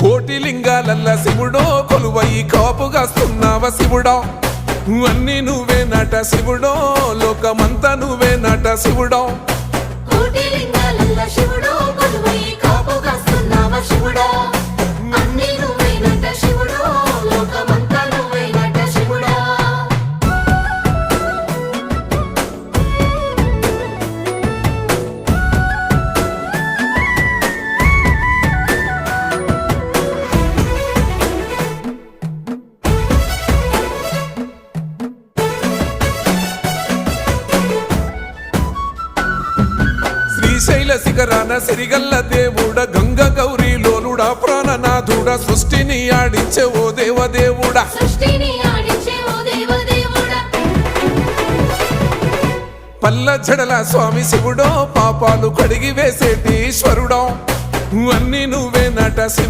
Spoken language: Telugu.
కోటి లింగాలల్ల శివుడో కొలువై కాపుగాస్తున్నావ శివుడో అన్ని నువ్వే నట శివుడో లోకమంతా నువ్వే నట శివుడో కోటి లింగాలల్ల శివుడో కొలువై కాపుగాస్తున్నావ శివుడో అన్ని నువ్వే నట శివుడో లోకమంతా నువ్వే నట శివుడో శ్రీశైల శిఖరాన సిరిగల్ల దేవుడ గంగ గౌరీ లోలుడా ప్రాణనాథుడ సృష్టిని ఆడించే ఓ దేవదేవుడా సృష్టిని ఆడించే ఓ దేవదేవుడా పల్ల జడల స్వామి శివుడో పాపాలు కడిగి వేసేటి ఈశ్వరుడో అన్ని నువ్వే నట శివుడో